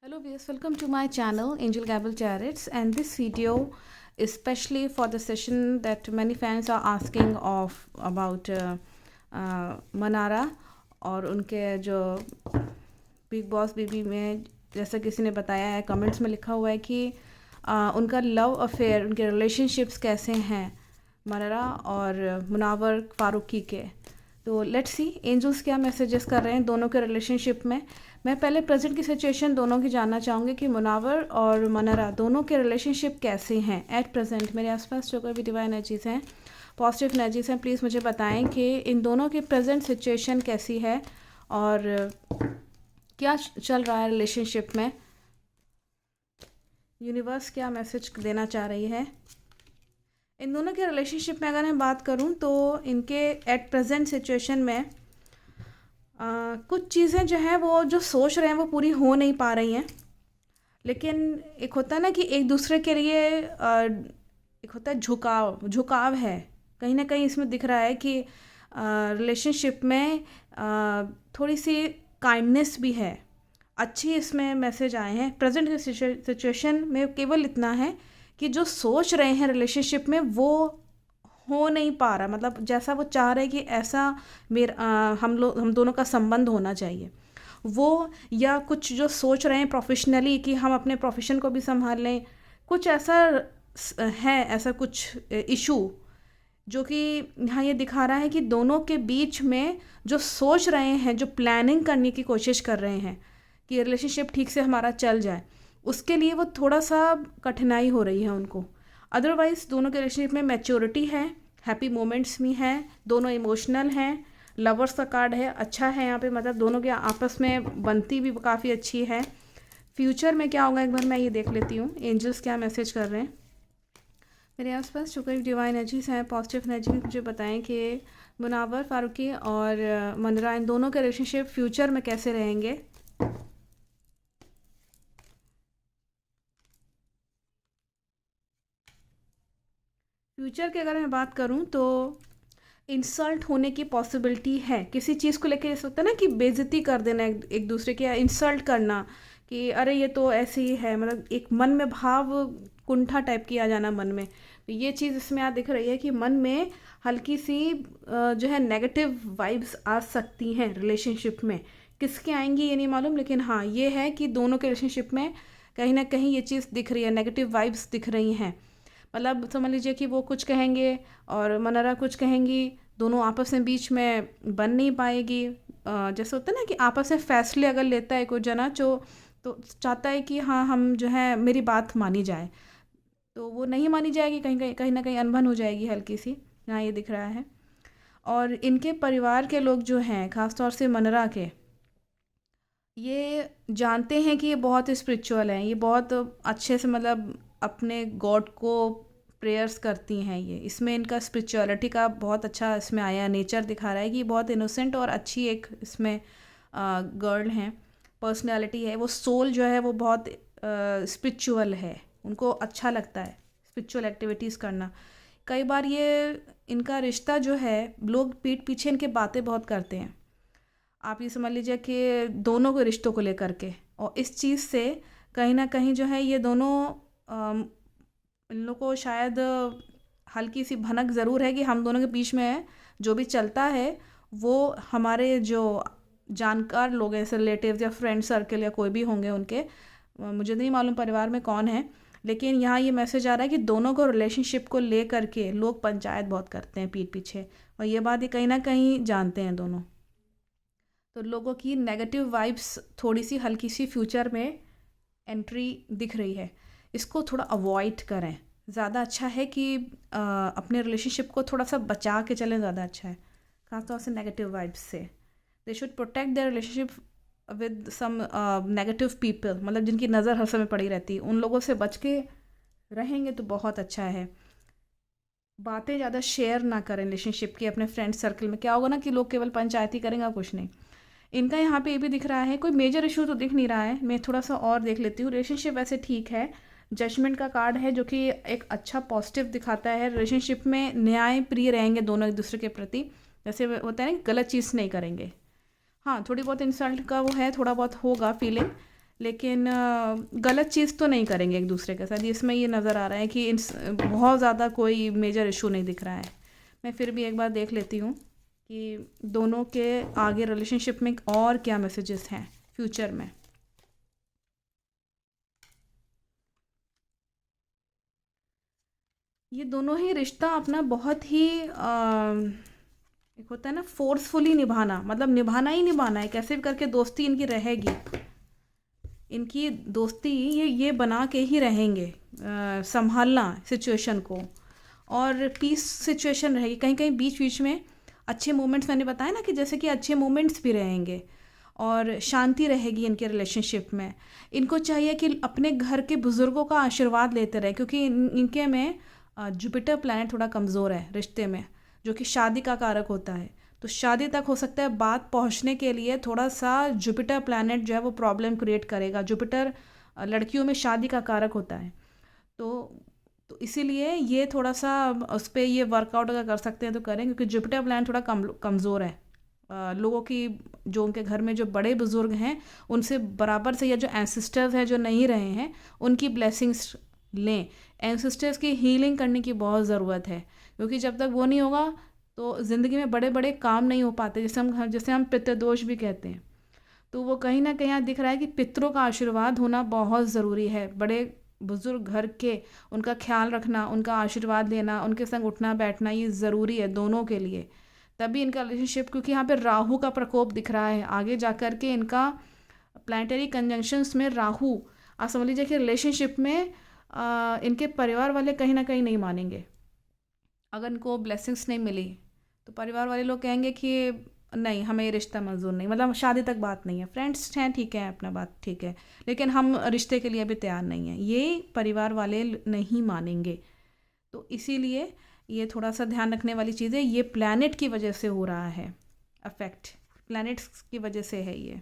Hello viewers, welcome to my channel Angel Gabble Jarrett's, and this video is especially for the session that many fans are asking of about Mannara और उनके जो big boss baby में जैसा किसी ने बताया है, कमेंट्स में लिखा हुआ है कि उनका लव अफेयर, उनके रिलेशनशिप्स कैसे हैं मनारा और मुनावर फारूकी के। तो लेट्स सी एंजल्स क्या मैसेजेस कर रहे हैं दोनों के रिलेशनशिप में। मैं पहले प्रेजेंट की सिचुएशन दोनों की जानना चाहूँगी कि मुनावर और मनारा दोनों के रिलेशनशिप कैसे हैं एट प्रेजेंट। मेरे आसपास जो कोई भी डिवाइन एनर्जीज़ हैं, पॉजिटिव एनर्जीज़ हैं, प्लीज़ मुझे बताएं कि इन दोनों की प्रेजेंट सिचुएशन कैसी है और क्या चल रहा है रिलेशनशिप में। यूनिवर्स क्या मैसेज देना चाह रही है इन दोनों के रिलेशनशिप में। अगर मैं बात करूं तो इनके एट प्रेजेंट सिचुएशन में कुछ चीज़ें जो हैं वो जो सोच रहे हैं वो पूरी हो नहीं पा रही हैं। लेकिन एक होता है ना कि एक दूसरे के लिए एक होता है झुकाव है, कहीं ना कहीं इसमें दिख रहा है कि रिलेशनशिप में थोड़ी सी काइंडनेस भी है। अच्छी इसमें मैसेज आए हैं। प्रेजेंट सिचुएशन में केवल इतना है कि जो सोच रहे हैं रिलेशनशिप में वो हो नहीं पा रहा, मतलब जैसा वो चाह रहे हैं कि ऐसा हम दोनों का संबंध होना चाहिए वो, या कुछ जो सोच रहे हैं प्रोफेशनली कि हम अपने प्रोफेशन को भी संभाल लें, कुछ ऐसा है, ऐसा कुछ इशू जो कि यहाँ ये दिखा रहा है कि दोनों के बीच में जो सोच रहे हैं, जो प्लानिंग करने की कोशिश कर रहे हैं कि रिलेशनशिप ठीक से हमारा चल जाए, उसके लिए वो थोड़ा सा कठिनाई हो रही है उनको। अदरवाइज़ दोनों के रिलेशनशिप में मैच्योरिटी है, हैप्पी मोमेंट्स भी हैं, दोनों इमोशनल हैं, लवर्स का कार्ड है, अच्छा है यहाँ पे, मतलब दोनों के आपस में बनती भी काफ़ी अच्छी है। फ्यूचर में क्या होगा एक बार मैं ये देख लेती हूँ एंजल्स क्या मैसेज कर रहे हैं। मेरे आसपास जो कोई डिवाइन एनर्जीज हैं, पॉजिटिव एनर्जी, मुझे बताएं कि मुनावर फारूकी और मनारा इन दोनों के रिलेशनशिप फ्यूचर में कैसे रहेंगे। फ्यूचर की अगर मैं बात करूं तो इंसल्ट होने की पॉसिबिलिटी है, किसी चीज़ को लेकर ऐसा होता है ना कि बेइज्जती कर देना एक दूसरे की, या इंसल्ट करना कि अरे ये तो ऐसे ही है, मतलब एक मन में भाव कुंठा टाइप की आ जाना मन में। तो ये चीज़ इसमें आ दिख रही है कि मन में हल्की सी जो है नेगेटिव वाइब्स आ सकती हैं रिलेशनशिप में। किसके आएंगी ये नहीं मालूम, लेकिन हाँ ये है कि दोनों के रिलेशनशिप में कहीं ना कहीं ये चीज़ दिख रही है, नेगेटिव वाइब्स दिख रही हैं। मतलब समझ लीजिए कि वो कुछ कहेंगे और मनारा कुछ कहेंगी, दोनों आपस में बीच में बन नहीं पाएगी। जैसे होता है ना कि आपस में फैसले अगर लेता है कोई जना जो, तो चाहता है कि हाँ हम जो है मेरी बात मानी जाए, तो वो नहीं मानी जाएगी, कहीं ना कहीं अनबन हो जाएगी हल्की सी, यहाँ ये दिख रहा है। और इनके परिवार के लोग जो हैं, ख़ासतौर से मनारा के, ये जानते हैं कि ये बहुत स्पिरिचुअल हैं, ये बहुत अच्छे से मतलब अपने गॉड को प्रेयर्स करती हैं। ये इसमें इनका स्पिरिचुअलिटी का बहुत अच्छा इसमें आया, नेचर दिखा रहा है कि बहुत इनोसेंट और अच्छी एक इसमें गर्ल हैं, पर्सनालिटी है, वो सोल जो है वो बहुत स्पिरिचुअल है, उनको अच्छा लगता है स्पिरिचुअल एक्टिविटीज़ करना। कई बार ये इनका रिश्ता जो है लोग पीठ पीछे इनके बातें बहुत करते हैं, आप ये समझ लीजिए कि दोनों के रिश्तों को लेकर के, और इस चीज़ से कहीं ना कहीं जो है ये दोनों इन लोगों को शायद हल्की सी भनक ज़रूर है कि हम दोनों के बीच में जो भी चलता है वो हमारे जो जानकार लोग हैं, जैसे रिलेटिव्स या फ्रेंड सर्कल या कोई भी होंगे उनके, मुझे नहीं मालूम परिवार में कौन है, लेकिन यहाँ ये मैसेज आ रहा है कि दोनों को रिलेशनशिप को ले करके लोग पंचायत बहुत करते हैं पीठ पीछे, और ये बात ये कहीं ना कहीं जानते हैं दोनों। तो लोगों की नेगेटिव वाइब्स थोड़ी सी हल्की सी फ्यूचर में एंट्री दिख रही है, इसको थोड़ा अवॉइड करें। ज़्यादा अच्छा है कि अपने रिलेशनशिप को थोड़ा सा बचा के चलें, ज़्यादा अच्छा है, खासतौर से नेगेटिव वाइब्स से। They should protect their relationship with some negative people, मतलब जिनकी नज़र हर समय पड़ी रहती है, उन लोगों से बच के रहेंगे तो बहुत अच्छा है। बातें ज़्यादा शेयर ना करें रिलेशनशिप की अपने फ्रेंड सर्कल में, क्या होगा ना कि लोग केवल पंचायती करेंगे, कुछ नहीं। इनका यहाँ पे ये भी दिख रहा है, कोई मेजर इशू तो दिख नहीं रहा है, मैं थोड़ा सा और देख लेती हूँ। रिलेशनशिप वैसे ठीक है, जजमेंट का कार्ड है जो कि एक अच्छा पॉजिटिव दिखाता है। रिलेशनशिप में न्याय प्रिय रहेंगे दोनों एक दूसरे के प्रति, जैसे होता है ना गलत चीज़ नहीं करेंगे। हाँ थोड़ी बहुत इंसल्ट का वो है, थोड़ा बहुत होगा फीलिंग, लेकिन गलत चीज़ तो नहीं करेंगे एक दूसरे के साथ, इसमें ये नज़र आ रहा है कि बहुत ज़्यादा कोई मेजर इशू नहीं दिख रहा है। मैं फिर भी एक बार देख लेती हूँ कि दोनों के आगे रिलेशनशिप में और क्या मैसेजेस हैं फ्यूचर में। ये दोनों ही रिश्ता अपना बहुत ही एक होता है ना फोर्सफुली निभाना, मतलब निभाना ही निभाना है, कैसे भी करके दोस्ती इनकी रहेगी, इनकी दोस्ती ये बना के ही रहेंगे, संभालना सिचुएशन को, और पीस सिचुएशन रहेगी। कहीं कहीं बीच बीच में अच्छे मोमेंट्स, मैंने बताया ना कि जैसे कि अच्छे मोमेंट्स भी रहेंगे और शांति रहेगी इनके रिलेशनशिप में। इनको चाहिए कि अपने घर के बुज़ुर्गों का आशीर्वाद लेते रहे, क्योंकि इनके में जुपिटर प्लैनेट थोड़ा कमज़ोर है रिश्ते में, जो कि शादी का कारक होता है। तो शादी तक हो सकता है बात पहुंचने के लिए थोड़ा सा जुपिटर प्लैनेट जो है वो प्रॉब्लम क्रिएट करेगा। जुपिटर लड़कियों में शादी का कारक होता है, तो इसीलिए ये थोड़ा सा उस पर ये वर्कआउट अगर कर सकते हैं तो करें, क्योंकि जुपिटर प्लैनेट थोड़ा कमज़ोर है। लोगों की, जो उनके घर में जो बड़े बुज़ुर्ग हैं उनसे बराबर से, या जो एंसेस्टर्स हैं जो नहीं रहे हैं उनकी ब्लेसिंग्स लें। एंसेस्टर्स की हीलिंग करने की बहुत ज़रूरत है, क्योंकि जब तक वो नहीं होगा तो ज़िंदगी में बड़े बड़े काम नहीं हो पाते, जैसे हम पितृदोष भी कहते हैं। तो वो कहीं ना कहीं दिख रहा है कि पितरों का आशीर्वाद होना बहुत ज़रूरी है। बड़े बुज़ुर्ग घर के, उनका ख्याल रखना, उनका आशीर्वाद लेना, उनके संग उठना बैठना, ये ज़रूरी है दोनों के लिए। तभी इनका रिलेशनशिप, क्योंकि यहाँ पे राहु का प्रकोप दिख रहा है आगे जा कर के, इनका प्लैनेटरी कंजंक्शंस में राहु, आप समझ लीजिए कि रिलेशनशिप में इनके परिवार वाले कहीं ना कहीं नहीं मानेंगे। अगर इनको ब्लेसिंग्स नहीं मिली तो परिवार वाले लोग कहेंगे कि नहीं, हमें ये रिश्ता मंजूर नहीं, मतलब शादी तक बात नहीं है, फ्रेंड्स हैं ठीक है, अपना बात ठीक है, लेकिन हम रिश्ते के लिए अभी तैयार नहीं हैं, ये परिवार वाले नहीं मानेंगे। तो इसीलिए ये थोड़ा सा ध्यान रखने वाली चीज़ है। ये प्लैनेट की वजह से हो रहा है, अफेक्ट प्लैनेट्स की वजह से है ये।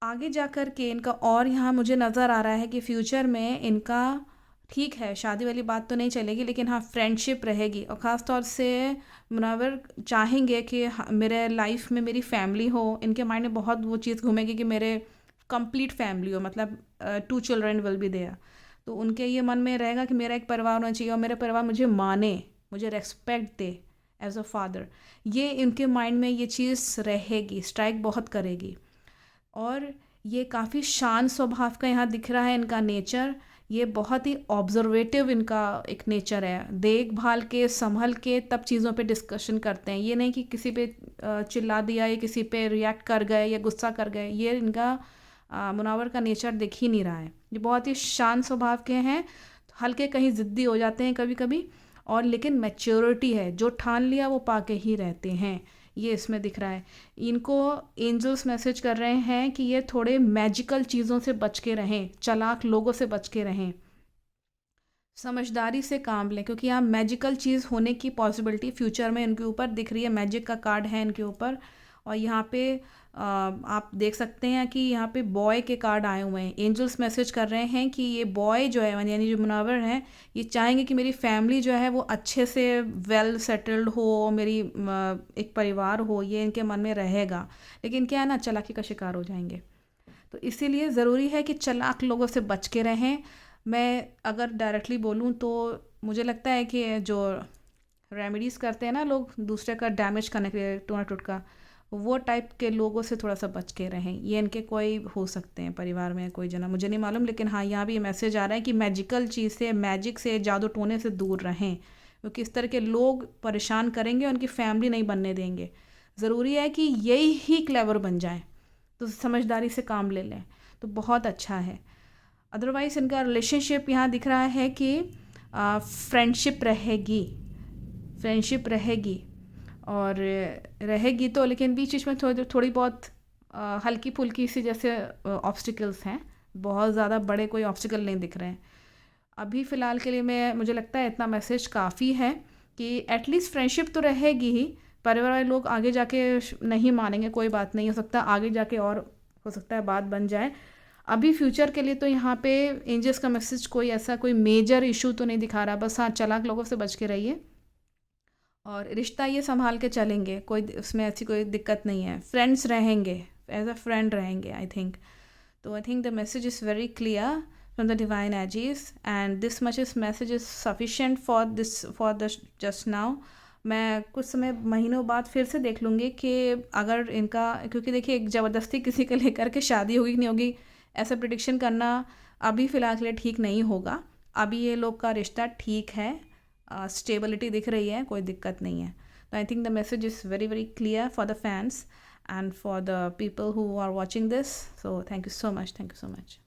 आगे जा कर के इनका, और यहाँ मुझे नज़र आ रहा है कि फ्यूचर में इनका, ठीक है शादी वाली बात तो नहीं चलेगी, लेकिन हाँ फ्रेंडशिप रहेगी। और ख़ास तौर से मुनव्वर चाहेंगे कि मेरे लाइफ में मेरी फैमिली हो। इनके माइंड में बहुत वो चीज़ घूमेगी कि मेरे कंप्लीट फैमिली हो, मतलब 2 चिल्ड्रन विल बी देयर। तो उनके ये मन में रहेगा कि मेरा एक परिवार होना चाहिए और मेरा परिवार मुझे माने, मुझे रेस्पेक्ट दे एज अ फादर। ये इनके माइंड में ये चीज़ रहेगी, स्ट्राइक बहुत करेगी। और ये काफ़ी शांत स्वभाव का यहाँ दिख रहा है इनका नेचर। ये बहुत ही ऑब्जर्वेटिव इनका एक नेचर है, देखभाल के, संभल के तब चीज़ों पे डिस्कशन करते हैं। ये नहीं कि किसी पे चिल्ला दिया या किसी पे रिएक्ट कर गए या गुस्सा कर गए, ये इनका मुनव्वर का नेचर दिख ही नहीं रहा है। ये बहुत ही शांत स्वभाव के हैं, हल्के कहीं ज़िद्दी हो जाते हैं कभी कभी, और लेकिन मैच्योरिटी है, जो ठान लिया वो पाके ही रहते हैं, ये इसमें दिख रहा है। इनको एंजल्स मैसेज कर रहे हैं कि ये थोड़े मैजिकल चीज़ों से बच के रहें, चालाक लोगों से बच के रहें, समझदारी से काम लें, क्योंकि यहाँ मैजिकल चीज़ होने की पॉसिबिलिटी फ्यूचर में इनके ऊपर दिख रही है। मैजिक का कार्ड है इनके ऊपर, और यहाँ पे आप देख सकते हैं कि यहाँ पे बॉय के कार्ड आए हुए हैं। एंजल्स मैसेज कर रहे हैं कि ये बॉय जो है, यानी जो मुनव्वर हैं, ये चाहेंगे कि मेरी फैमिली जो है वो अच्छे से वेल सेटल्ड हो, मेरी एक परिवार हो, ये इनके मन में रहेगा। लेकिन क्या है ना, चालाकी का शिकार हो जाएंगे। तो इसीलिए ज़रूरी है कि चालाक लोगों से बच के रहें। मैं अगर डायरेक्टली बोलूँ तो मुझे लगता है कि जो रेमेडीज़ करते हैं ना लोग दूसरे का डैमेज करने के लिए, टूना टुटका, वो टाइप के लोगों से थोड़ा सा बच के रहें। ये इनके कोई हो सकते हैं परिवार में कोई जना, मुझे नहीं मालूम, लेकिन हाँ यहाँ भी ये मैसेज आ रहा है कि मैजिकल चीज़ से, मैजिक से, जादू टोने से दूर रहें, क्योंकि इस तरह के लोग परेशान करेंगे, उनकी फैमिली नहीं बनने देंगे। ज़रूरी है कि यही ही क्लेवर बन जाएँ, तो समझदारी से काम ले लें तो बहुत अच्छा है। अदरवाइज़ इनका रिलेशनशिप यहाँ दिख रहा है कि फ्रेंडशिप रहेगी, फ्रेंडशिप रहेगी और रहेगी तो, लेकिन बीच बीच में थोड़ी बहुत हल्की फुल्की सी जैसे ऑब्स्टिकल्स हैं, बहुत ज़्यादा बड़े कोई ऑब्स्टिकल नहीं दिख रहे हैं अभी फ़िलहाल के लिए। मुझे लगता है इतना मैसेज काफ़ी है कि एटलीस्ट फ्रेंडशिप तो रहेगी ही। परिवार वाले लोग आगे जाके नहीं मानेंगे, कोई बात नहीं, हो सकता आगे जाके और हो सकता है बात बन जाए। अभी फ्यूचर के लिए तो यहाँ पे एंजल्स का मैसेज कोई ऐसा कोई मेजर इशू तो नहीं दिखा रहा, बस हाँ चालाक लोगों से बच के रहिए और रिश्ता ये संभाल के चलेंगे, कोई उसमें ऐसी कोई दिक्कत नहीं है। फ्रेंड्स रहेंगे, एज अ फ्रेंड रहेंगे आई थिंक। तो I think the message is very clear from the divine ages, and this much is message is sufficient for the just now. मैं कुछ समय महीनों बाद फिर से देख लूँगी कि अगर इनका, क्योंकि देखिए एक ज़बरदस्ती किसी को लेकर के शादी होगी कि नहीं होगी, ऐसा प्रिडिक्शन करना अभी फ़िलहाल के लिए ठीक नहीं होगा। अभी ये लोग का रिश्ता ठीक है, स्टेबिलिटी दिख रही है, कोई दिक्कत नहीं है। तो I think the message is very very clear for the fans and for the people who are watching this. So thank you so much. Thank you so much.